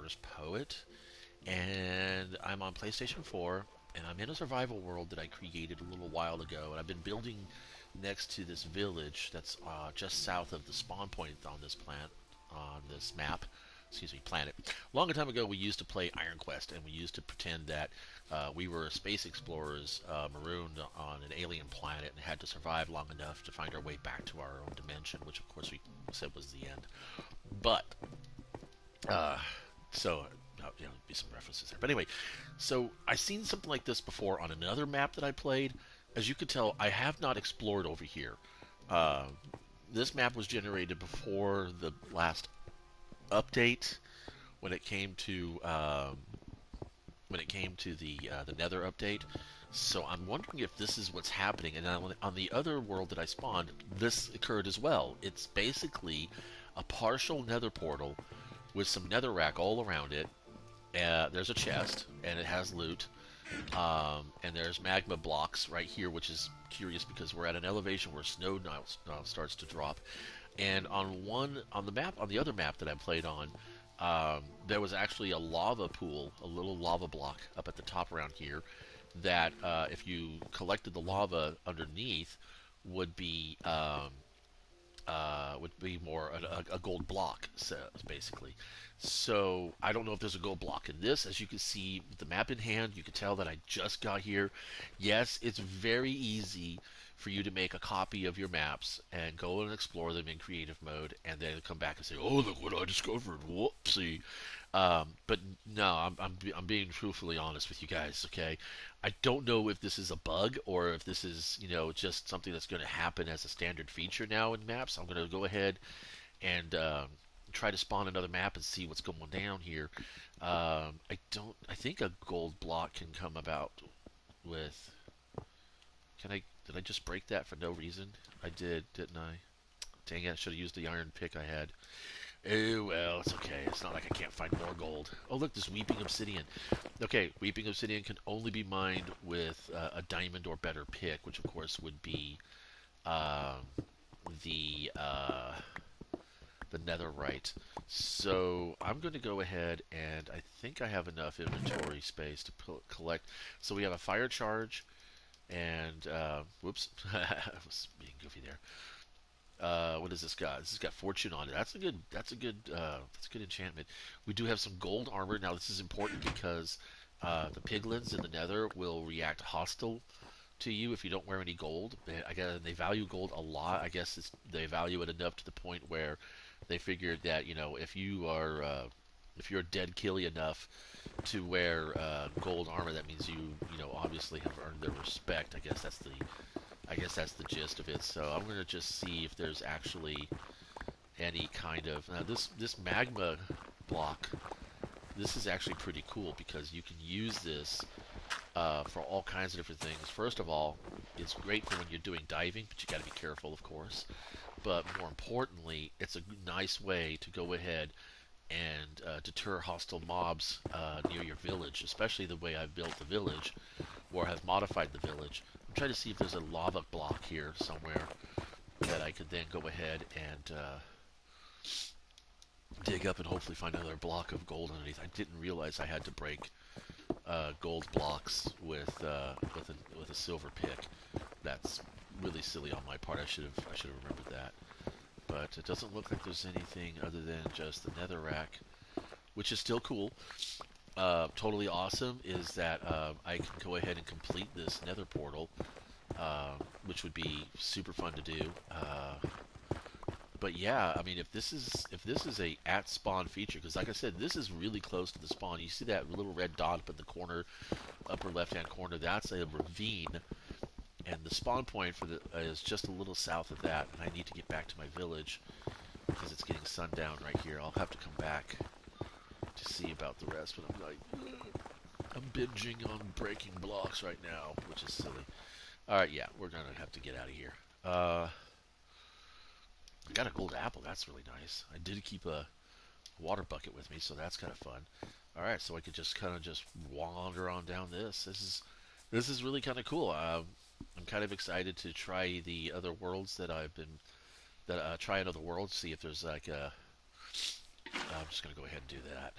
Farmer's Poet, and I'm on PlayStation 4, and I'm in a survival world that I created a little while ago, and I've been building next to this village that's just south of the spawn point on this map. Excuse me, planet. Long time ago, we used to play Iron Quest, and we used to pretend that we were space explorers marooned on an alien planet and had to survive long enough to find our way back to our own dimension, which of course we said was the end. But uh, so be some references there. But anyway, so I seen something like this before on another map that I played. As you can tell, I have not explored over here. Uh, this map was generated before the last update when it came to the Nether update. So I'm wondering if this is what's happening. And on the other world that I spawned, this occurred as well. It's basically a partial Nether portal with some netherrack all around it. There's a chest, and it has loot. And there's magma blocks right here, which is curious because we're at an elevation where snow now starts to drop. And on the map, on the other map that I played on, there was actually a lava pool, a little lava block up at the top around here, that if you collected the lava underneath, would be more a gold block, so, basically. So I don't know if there's a gold block in this. As you can see, with the map in hand, you can tell that I just got here. Yes, it's very easy for you to make a copy of your maps and go and explore them in creative mode, and then come back and say, "Oh, look what I discovered! Whoopsie!" But no, I'm being truthfully honest with you guys. Okay, I don't know if this is a bug or if this is just something that's going to happen as a standard feature now in maps. I'm going to go ahead and try to spawn another map and see what's going down here. I don't. I think a gold block can come about with. Can I? Did I just break that for no reason? I did, didn't I? Dang it! I should have used the iron pick I had. Oh well, it's okay. It's not like I can't find more gold. Oh look, this weeping obsidian. Okay, weeping obsidian can only be mined with a diamond or better pick, which of course would be um, the netherite. So I'm going to go ahead, and I think I have enough inventory space to collect. So we have a fire charge, and whoops, I was being goofy there. What does this got? This has got fortune on it. That's a good enchantment. We do have some gold armor. Now this is important because the piglins in the Nether will react hostile to you if you don't wear any gold. They value gold a lot. I guess they value it enough to the point where they figured that if you're dead killy enough to wear gold armor, that means you obviously have earned their respect. I guess that's the gist of it. So I'm gonna just see if there's actually any kind of now this magma block. This is actually pretty cool because you can use this for all kinds of different things. First of all, it's great for when you're doing diving, but you got to be careful, of course. But more importantly, it's a nice way to go ahead and deter hostile mobs near your village, especially the way I've built the village, or have modified the village. I'm trying to see if there's a lava block here somewhere that I could then go ahead and dig up and hopefully find another block of gold underneath. I didn't realize I had to break gold blocks with a silver pick. That's really silly on my part. I should have remembered that. But it doesn't look like there's anything other than just the netherrack, which is still cool. Totally awesome is that I can go ahead and complete this nether portal, which would be super fun to do. But yeah, I mean, if this is a at spawn feature, because like I said, this is really close to the spawn. You see that little red dot up in the corner, upper left-hand corner? That's a ravine, and the spawn point for the is just a little south of that. And I need to get back to my village because it's getting sundown right here. I'll have to come back to see about the rest. But I'm binging on breaking blocks right now, which is silly. All right, yeah, we're gonna have to get out of here. I got a gold apple. That's really nice. I did keep a water bucket with me, so that's kind of fun. All right, so I could just kind of just wander on down this. This is really kind of cool. I'm kind of excited to try the other worlds that I've been try another world, see if there's like a. I'm just gonna go ahead and do that.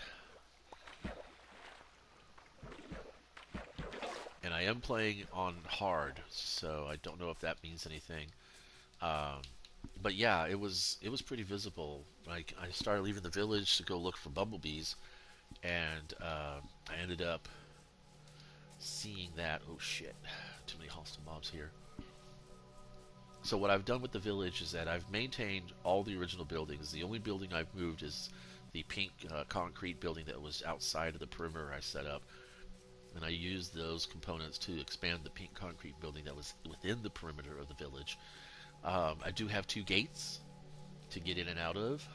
I am playing on hard, so I don't know if that means anything. Um, but yeah, it was pretty visible. Like I started leaving the village to go look for bumblebees, and I ended up seeing that. Oh shit! Too many hostile mobs here. So what I've done with the village is that I've maintained all the original buildings. The only building I've moved is the pink concrete building that was outside of the perimeter I set up, and I used those components to expand the pink concrete building that was within the perimeter of the village. I do have two gates to get in and out of,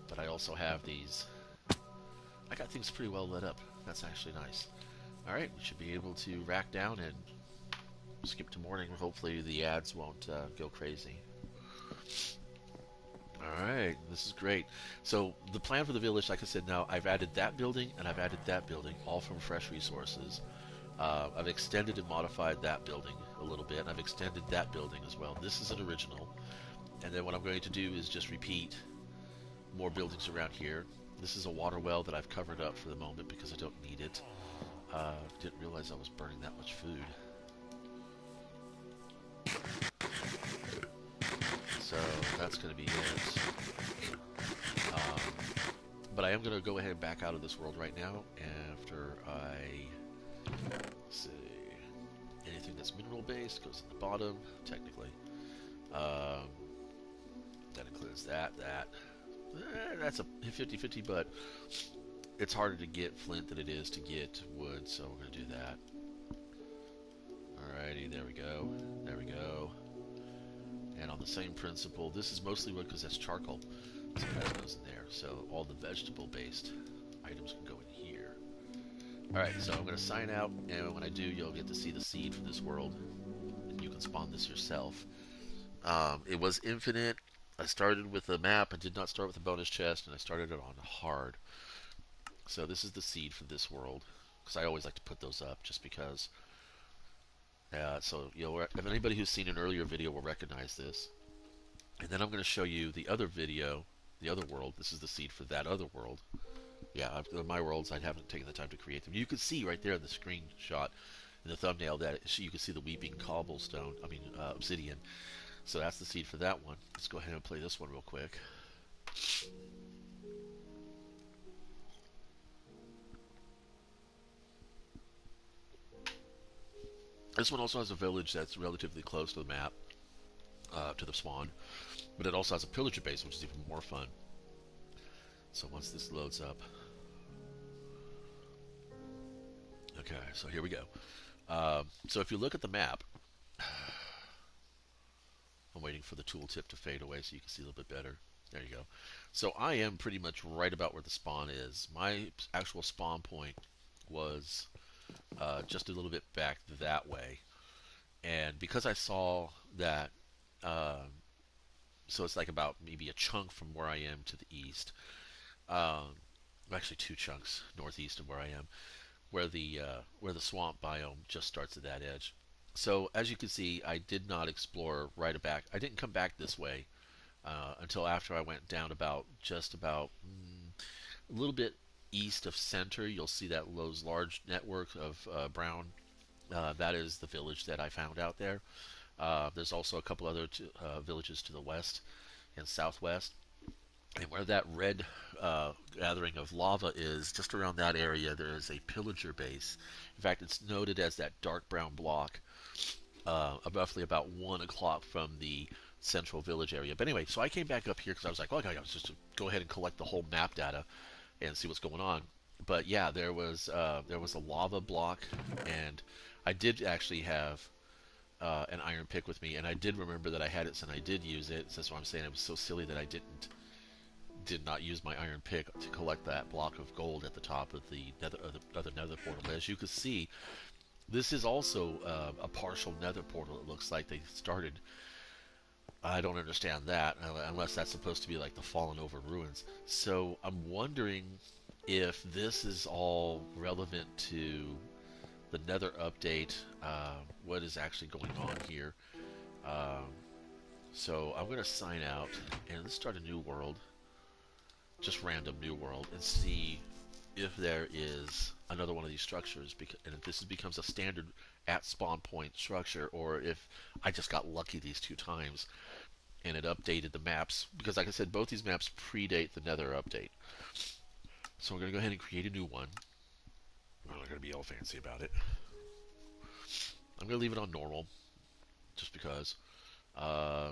but I also have these. I got things pretty well lit up. That's actually nice. Alright, we should be able to rack down and skip to morning. Hopefully the ads won't go crazy. Alright, this is great. So the plan for the village, like I said, now I've added that building and I've added that building, all from fresh resources. I've extended and modified that building a little bit, and I've extended that building as well. This is an original. And then what I'm going to do is just repeat more buildings around here. This is a water well that I've covered up for the moment because I don't need it. Didn't realize I was burning that much food. So that's going to be it. Um, but I am going to go ahead and back out of this world right now after let's see, anything that's mineral based goes at the bottom, technically. That includes that. That's a 50-50, but it's harder to get flint than it is to get wood, so we're going to do that. Alrighty, there we go. There we go. And on the same principle, this is mostly wood because that's charcoal. So that goes in there. So all the vegetable-based items can go in here. Alright, so I'm going to sign out, and when I do, you'll get to see the seed for this world. And you can spawn this yourself. It was infinite. I started with a map. I did not start with a bonus chest, and I started it on hard. So this is the seed for this world, because I always like to put those up, just because. So if anybody who's seen an earlier video will recognize this. And then I'm going to show you the other video, the other world. This is the seed for that other world. Yeah, my worlds, I haven't taken the time to create them. You can see right there in the screenshot, in the thumbnail, that you can see the weeping cobblestone, obsidian. So that's the seed for that one. Let's go ahead and play this one real quick. This one also has a village that's relatively close to the map, to the spawn, but it also has a pillager base, which is even more fun. So once this loads up, okay, so here we go. So if you look at the map, I'm waiting for the tooltip to fade away so you can see a little bit better. There you go. So I am pretty much right about where the spawn is. My actual spawn point was just a little bit back that way. And because I saw that, so it's like about maybe a chunk from where I am to the east. Actually, two chunks northeast of where I am, where the swamp biome just starts at that edge. So as you can see, I did not explore right back. I didn't come back this way until after I went down just about a little bit east of center. You'll see that those large network of brown. That is the village that I found out there. There's also a couple other villages to the west and southwest. And where that red gathering of lava is, just around that area, there is a pillager base. In fact, it's noted as that dark brown block, roughly about 1 o'clock from the central village area. But anyway, so I came back up here because I was like, well, I got just to go ahead and collect the whole map data and see what's going on. But yeah, there was a lava block, and I did actually have an iron pick with me, and I did remember that I had it, and I did use it. So that's why I'm saying it was so silly that I did not use my iron pick to collect that block of gold at the top of the other nether portal. But as you can see, this is also a partial nether portal. It looks like they started. I don't understand that, unless that's supposed to be like the fallen over ruins. So I'm wondering if this is all relevant to the nether update, what is actually going on here. So I'm going to sign out, and let's start a new world. Just random new world, and see if there is another one of these structures, and if this becomes a standard at spawn point structure, or if I just got lucky these two times and it updated the maps, because like I said, both these maps predate the Nether update. So we're going to go ahead and create a new one. I'm not going to be all fancy about it. I'm going to leave it on normal, just because I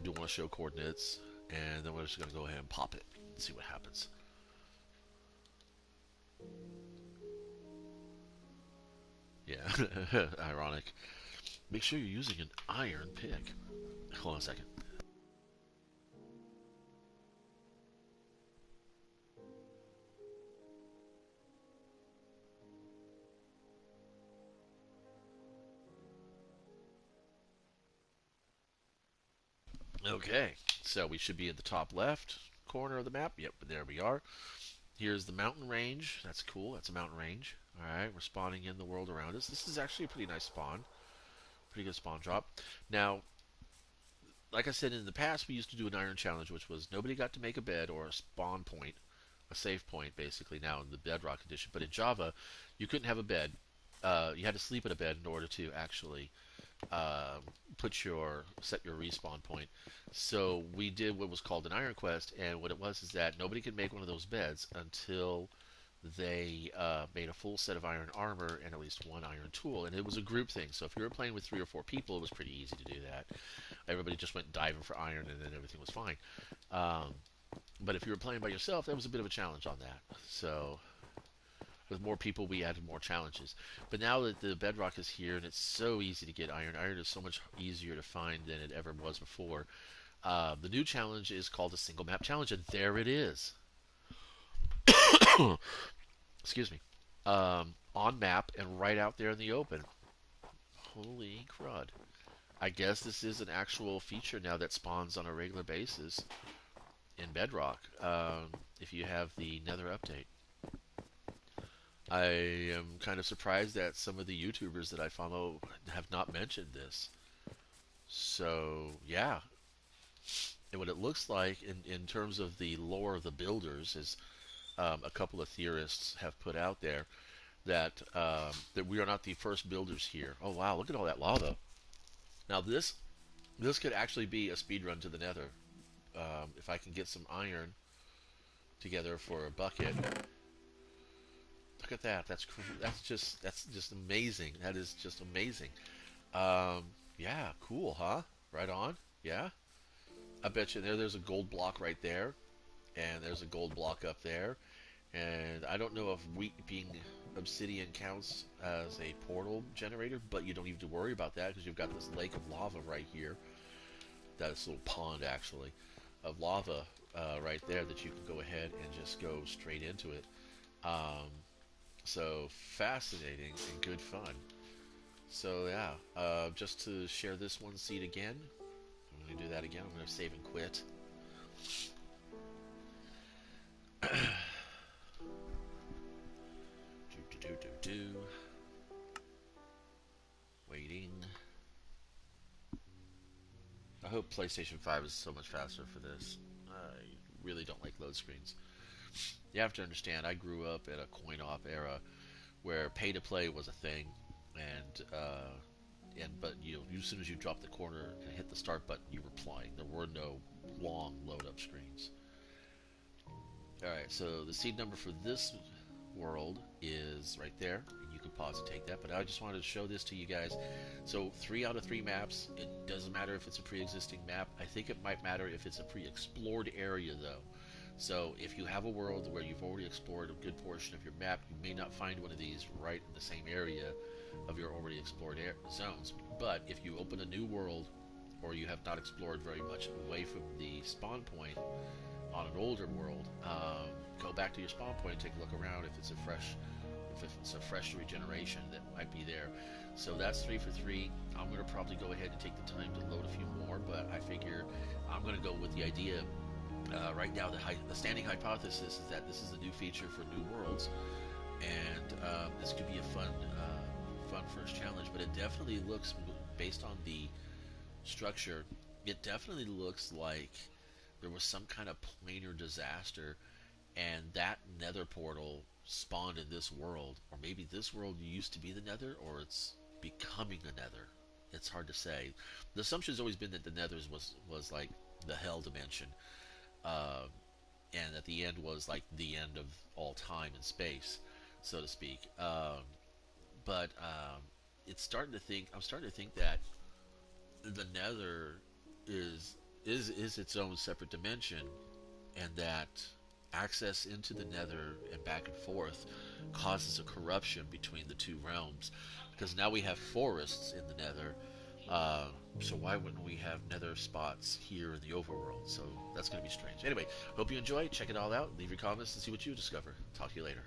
do want to show coordinates, and then we're just going to go ahead and pop it and see what happens. Yeah, ironic. Make sure you're using an iron pick. Hold on a second. Okay, so we should be at the top left corner of the map. Yep, there we are. Here's the mountain range. That's cool. That's a mountain range. Alright, we're spawning in the world around us. This is actually a pretty nice spawn. Pretty good spawn drop. Now, like I said in the past, we used to do an iron challenge, which was nobody got to make a bed or a spawn point, a save point, basically, now in the Bedrock edition. But in Java, you couldn't have a bed. You had to sleep in a bed in order to actually set your respawn point. So we did what was called an iron quest, and what it was is that nobody could make one of those beds until they made a full set of iron armor and at least one iron tool, and it was a group thing. So if you were playing with 3 or 4 people, it was pretty easy to do that. Everybody just went diving for iron, and then everything was fine. Um, but if you were playing by yourself, that was a bit of a challenge on that. So with more people, we added more challenges. But now that the Bedrock is here, and it's so easy to get iron, iron is so much easier to find than it ever was before. The new challenge is called a single map challenge, and there it is. Excuse me. On map and right out there in the open. Holy crud. I guess this is an actual feature now that spawns on a regular basis in Bedrock, if you have the Nether update. I am kind of surprised that some of the YouTubers that I follow have not mentioned this. So, yeah. And what it looks like in terms of the lore of the builders is a couple of theorists have put out there that we are not the first builders here. Oh wow, look at all that lava. Now this could actually be a speed run to the Nether. If I can get some iron together for a bucket. Look at that. That's just amazing. That is just amazing. Yeah, cool, huh? Right on. Yeah. I bet you there's a gold block right there, and there's a gold block up there, and I don't know if weeping obsidian counts as a portal generator, but you don't even have to worry about that because you've got this lake of lava right here. That's a little pond actually of lava right there that you can go ahead and just go straight into it. Um, so fascinating and good fun. So yeah, just to share this one seed again. I'm going to do that again. I'm going to save and quit. do. Waiting. I hope PlayStation 5 is so much faster for this. I really don't like load screens. You have to understand, I grew up in a coin-op era where pay-to-play was a thing, but as soon as you dropped the corner and hit the start button, you were playing. There were no long load-up screens. Alright, so the seed number for this world is right there, and you can pause and take that, but I just wanted to show this to you guys. So 3 out of 3 maps. It doesn't matter if it's a pre-existing map. I think it might matter if it's a pre-explored area though. So if you have a world where you've already explored a good portion of your map, you may not find one of these right in the same area of your already explored zones. But if you open a new world, or you have not explored very much away from the spawn point on an older world, go back to your spawn point and take a look around if it's a fresh regeneration that might be there. So that's 3 for 3. I'm going to probably go ahead and take the time to load a few more, but I figure I'm going to go with the idea. Right now, the standing hypothesis is that this is a new feature for new worlds, and this could be a fun first challenge. But it definitely looks, based on the structure, it definitely looks like there was some kind of planar disaster and that nether portal spawned in this world, or maybe this world used to be the nether, or it's becoming the nether. It's hard to say. The assumption's always been that the nethers was like the hell dimension, uh, and that the end was like the end of all time and space, so to speak. But it's starting to think. I'm starting to think that the nether is is its own separate dimension, and that access into the nether and back and forth causes a corruption between the two realms, because now we have forests in the nether. uh, so why wouldn't we have nether spots here in the overworld? So that's going to be strange. Anyway, hope you enjoy. Check it all out. Leave your comments and see what you discover. Talk to you later.